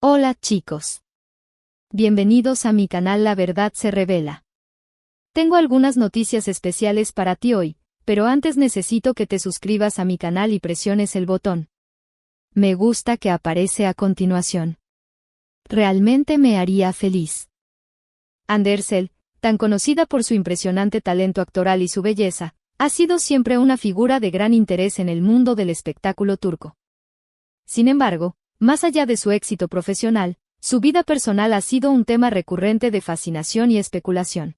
Hola chicos. Bienvenidos a mi canal La Verdad se Revela. Tengo algunas noticias especiales para ti hoy, pero antes necesito que te suscribas a mi canal y presiones el botón me gusta que aparece a continuación. Realmente me haría feliz. Hande Erçel, tan conocida por su impresionante talento actoral y su belleza, ha sido siempre una figura de gran interés en el mundo del espectáculo turco. Sin embargo, más allá de su éxito profesional, su vida personal ha sido un tema recurrente de fascinación y especulación.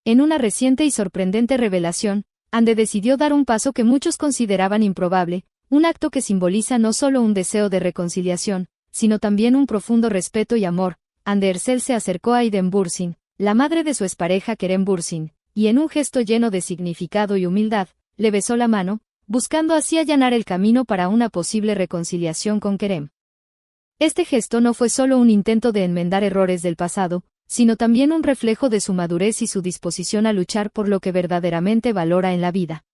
En una reciente y sorprendente revelación, Hande decidió dar un paso que muchos consideraban improbable, un acto que simboliza no solo un deseo de reconciliación, sino también un profundo respeto y amor. Hande Erçel se acercó a Idem Bürsin, la madre de su expareja Kerem Bürsin, y en un gesto lleno de significado y humildad, le besó la mano, buscando así allanar el camino para una posible reconciliación con Kerem. Este gesto no fue solo un intento de enmendar errores del pasado, sino también un reflejo de su madurez y su disposición a luchar por lo que verdaderamente valora en la vida.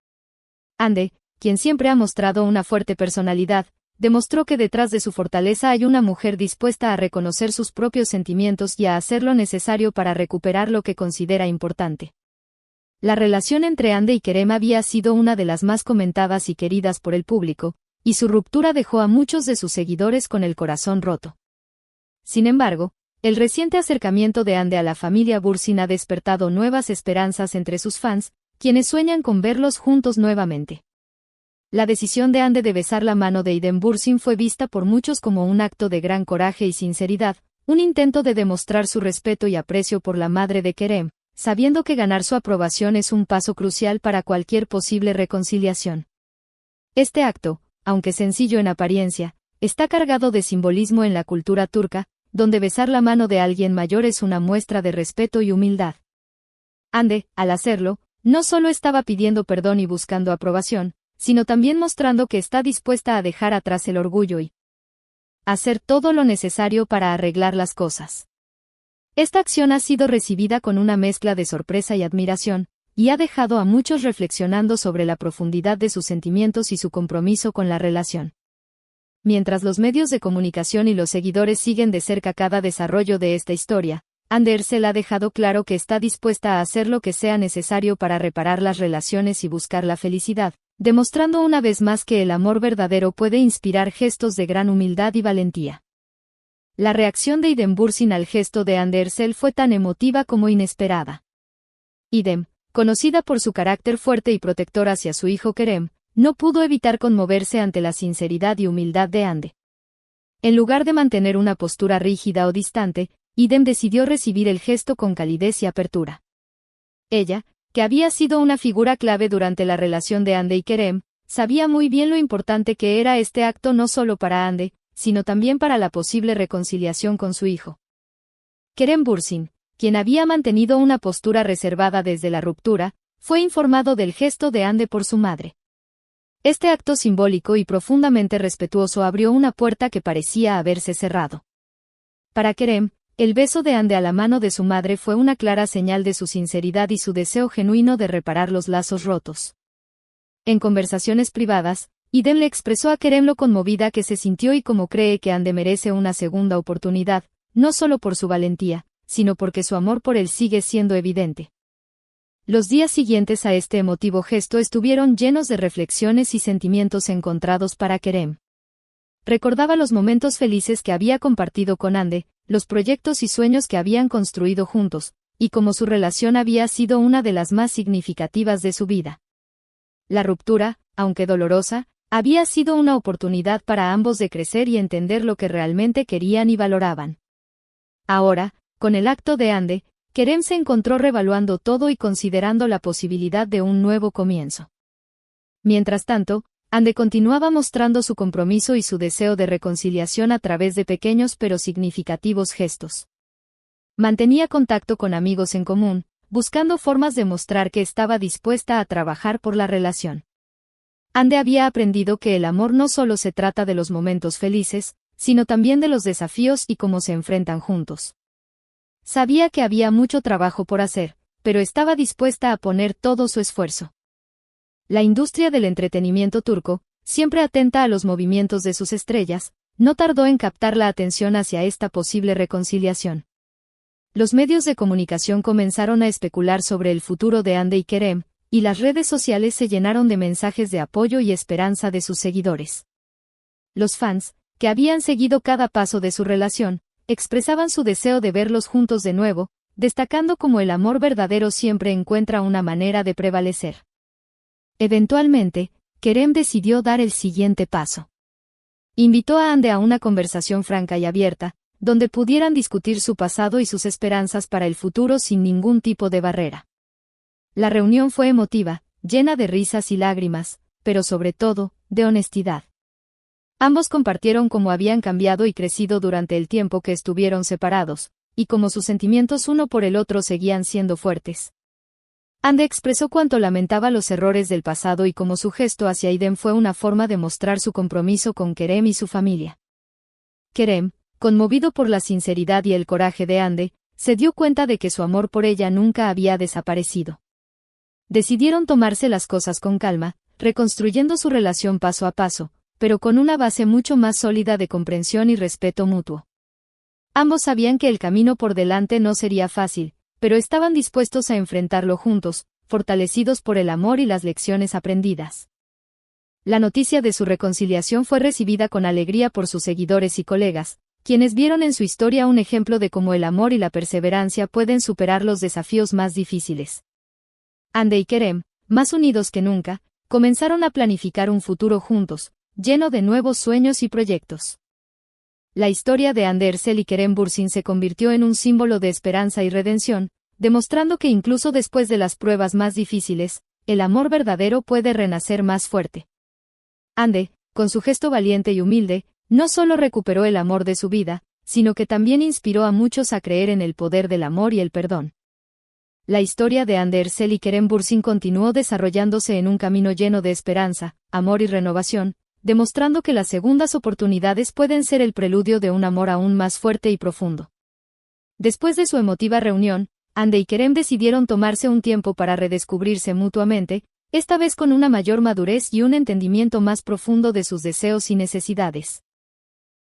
Hande, quien siempre ha mostrado una fuerte personalidad, demostró que detrás de su fortaleza hay una mujer dispuesta a reconocer sus propios sentimientos y a hacer lo necesario para recuperar lo que considera importante. La relación entre Hande y Kerem había sido una de las más comentadas y queridas por el público, y su ruptura dejó a muchos de sus seguidores con el corazón roto. Sin embargo, el reciente acercamiento de Hande a la familia Bürsin ha despertado nuevas esperanzas entre sus fans, quienes sueñan con verlos juntos nuevamente. La decisión de Hande de besar la mano de Idem Bürsin fue vista por muchos como un acto de gran coraje y sinceridad, un intento de demostrar su respeto y aprecio por la madre de Kerem, sabiendo que ganar su aprobación es un paso crucial para cualquier posible reconciliación. Este acto, aunque sencillo en apariencia, está cargado de simbolismo en la cultura turca, donde besar la mano de alguien mayor es una muestra de respeto y humildad. Hande, al hacerlo, no solo estaba pidiendo perdón y buscando aprobación, sino también mostrando que está dispuesta a dejar atrás el orgullo y hacer todo lo necesario para arreglar las cosas. Esta acción ha sido recibida con una mezcla de sorpresa y admiración, y ha dejado a muchos reflexionando sobre la profundidad de sus sentimientos y su compromiso con la relación. Mientras los medios de comunicación y los seguidores siguen de cerca cada desarrollo de esta historia, Hande Erçel ha dejado claro que está dispuesta a hacer lo que sea necesario para reparar las relaciones y buscar la felicidad, demostrando una vez más que el amor verdadero puede inspirar gestos de gran humildad y valentía. La reacción de Idem Bürsin al gesto de Hande Erçel fue tan emotiva como inesperada. Idem, conocida por su carácter fuerte y protector hacia su hijo Kerem, no pudo evitar conmoverse ante la sinceridad y humildad de Hande. En lugar de mantener una postura rígida o distante, Idem decidió recibir el gesto con calidez y apertura. Ella, que había sido una figura clave durante la relación de Hande y Kerem, sabía muy bien lo importante que era este acto no solo para Hande, sino también para la posible reconciliación con su hijo. Kerem Bürsin, quien había mantenido una postura reservada desde la ruptura, fue informado del gesto de Hande por su madre. Este acto simbólico y profundamente respetuoso abrió una puerta que parecía haberse cerrado. Para Kerem, el beso de Hande a la mano de su madre fue una clara señal de su sinceridad y su deseo genuino de reparar los lazos rotos. En conversaciones privadas, Idem le expresó a Kerem lo conmovida que se sintió y cómo cree que Hande merece una segunda oportunidad, no solo por su valentía, sino porque su amor por él sigue siendo evidente. Los días siguientes a este emotivo gesto estuvieron llenos de reflexiones y sentimientos encontrados para Kerem. Recordaba los momentos felices que había compartido con Hande, los proyectos y sueños que habían construido juntos, y cómo su relación había sido una de las más significativas de su vida. La ruptura, aunque dolorosa, había sido una oportunidad para ambos de crecer y entender lo que realmente querían y valoraban. Ahora, con el acto de Hande, Kerem se encontró revaluando todo y considerando la posibilidad de un nuevo comienzo. Mientras tanto, Hande continuaba mostrando su compromiso y su deseo de reconciliación a través de pequeños pero significativos gestos. Mantenía contacto con amigos en común, buscando formas de mostrar que estaba dispuesta a trabajar por la relación. Hande había aprendido que el amor no solo se trata de los momentos felices, sino también de los desafíos y cómo se enfrentan juntos. Sabía que había mucho trabajo por hacer, pero estaba dispuesta a poner todo su esfuerzo. La industria del entretenimiento turco, siempre atenta a los movimientos de sus estrellas, no tardó en captar la atención hacia esta posible reconciliación. Los medios de comunicación comenzaron a especular sobre el futuro de Hande y Kerem, y las redes sociales se llenaron de mensajes de apoyo y esperanza de sus seguidores. Los fans, que habían seguido cada paso de su relación, expresaban su deseo de verlos juntos de nuevo, destacando cómo el amor verdadero siempre encuentra una manera de prevalecer. Eventualmente, Kerem decidió dar el siguiente paso. Invitó a Hande a una conversación franca y abierta, donde pudieran discutir su pasado y sus esperanzas para el futuro sin ningún tipo de barrera. La reunión fue emotiva, llena de risas y lágrimas, pero sobre todo, de honestidad. Ambos compartieron cómo habían cambiado y crecido durante el tiempo que estuvieron separados, y cómo sus sentimientos uno por el otro seguían siendo fuertes. Hande expresó cuánto lamentaba los errores del pasado y cómo su gesto hacia Aiden fue una forma de mostrar su compromiso con Kerem y su familia. Kerem, conmovido por la sinceridad y el coraje de Hande, se dio cuenta de que su amor por ella nunca había desaparecido. Decidieron tomarse las cosas con calma, reconstruyendo su relación paso a paso, pero con una base mucho más sólida de comprensión y respeto mutuo. Ambos sabían que el camino por delante no sería fácil, pero estaban dispuestos a enfrentarlo juntos, fortalecidos por el amor y las lecciones aprendidas. La noticia de su reconciliación fue recibida con alegría por sus seguidores y colegas, quienes vieron en su historia un ejemplo de cómo el amor y la perseverancia pueden superar los desafíos más difíciles. Hande y Kerem, más unidos que nunca, comenzaron a planificar un futuro juntos, lleno de nuevos sueños y proyectos. La historia de Hande Erçel y Kerem Bürsin se convirtió en un símbolo de esperanza y redención, demostrando que incluso después de las pruebas más difíciles, el amor verdadero puede renacer más fuerte. Hande, con su gesto valiente y humilde, no solo recuperó el amor de su vida, sino que también inspiró a muchos a creer en el poder del amor y el perdón. La historia de Hande Erçel y Kerem Bürsin continuó desarrollándose en un camino lleno de esperanza, amor y renovación, demostrando que las segundas oportunidades pueden ser el preludio de un amor aún más fuerte y profundo. Después de su emotiva reunión, Hande y Kerem decidieron tomarse un tiempo para redescubrirse mutuamente, esta vez con una mayor madurez y un entendimiento más profundo de sus deseos y necesidades.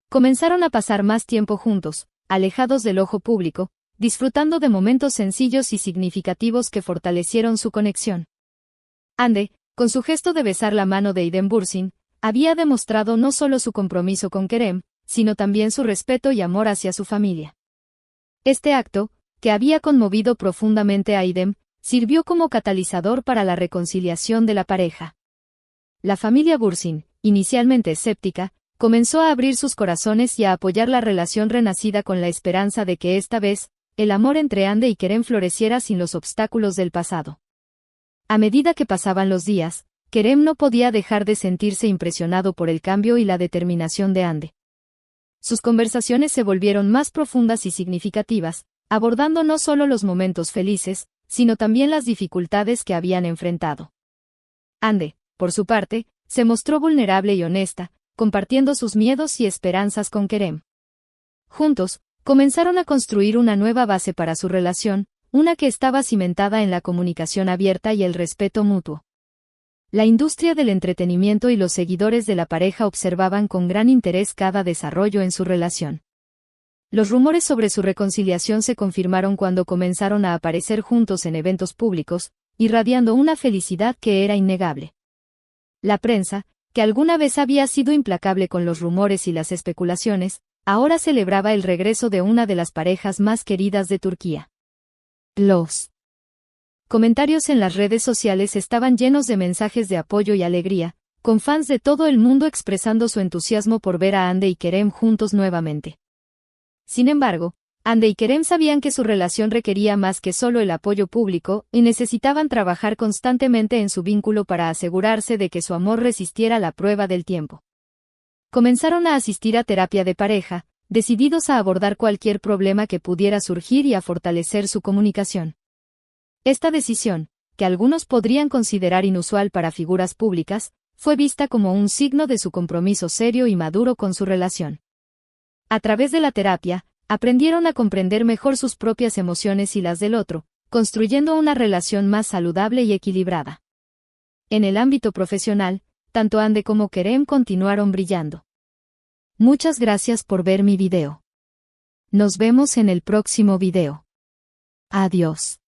Comenzaron a pasar más tiempo juntos, alejados del ojo público, disfrutando de momentos sencillos y significativos que fortalecieron su conexión. Hande, con su gesto de besar la mano de Aiden Bürsin, había demostrado no solo su compromiso con Kerem, sino también su respeto y amor hacia su familia. Este acto, que había conmovido profundamente a Aiden, sirvió como catalizador para la reconciliación de la pareja. La familia Bürsin, inicialmente escéptica, comenzó a abrir sus corazones y a apoyar la relación renacida con la esperanza de que esta vez, el amor entre Hande y Kerem floreciera sin los obstáculos del pasado. A medida que pasaban los días, Kerem no podía dejar de sentirse impresionado por el cambio y la determinación de Hande. Sus conversaciones se volvieron más profundas y significativas, abordando no solo los momentos felices, sino también las dificultades que habían enfrentado. Hande, por su parte, se mostró vulnerable y honesta, compartiendo sus miedos y esperanzas con Kerem. Juntos, comenzaron a construir una nueva base para su relación, una que estaba cimentada en la comunicación abierta y el respeto mutuo. La industria del entretenimiento y los seguidores de la pareja observaban con gran interés cada desarrollo en su relación. Los rumores sobre su reconciliación se confirmaron cuando comenzaron a aparecer juntos en eventos públicos, irradiando una felicidad que era innegable. La prensa, que alguna vez había sido implacable con los rumores y las especulaciones, ahora celebraba el regreso de una de las parejas más queridas de Turquía. Los comentarios en las redes sociales estaban llenos de mensajes de apoyo y alegría, con fans de todo el mundo expresando su entusiasmo por ver a Hande y Kerem juntos nuevamente. Sin embargo, Hande y Kerem sabían que su relación requería más que solo el apoyo público, y necesitaban trabajar constantemente en su vínculo para asegurarse de que su amor resistiera la prueba del tiempo. Comenzaron a asistir a terapia de pareja, decididos a abordar cualquier problema que pudiera surgir y a fortalecer su comunicación. Esta decisión, que algunos podrían considerar inusual para figuras públicas, fue vista como un signo de su compromiso serio y maduro con su relación. A través de la terapia, aprendieron a comprender mejor sus propias emociones y las del otro, construyendo una relación más saludable y equilibrada. En el ámbito profesional, tanto Hande como Kerem continuaron brillando. Muchas gracias por ver mi video. Nos vemos en el próximo video. Adiós.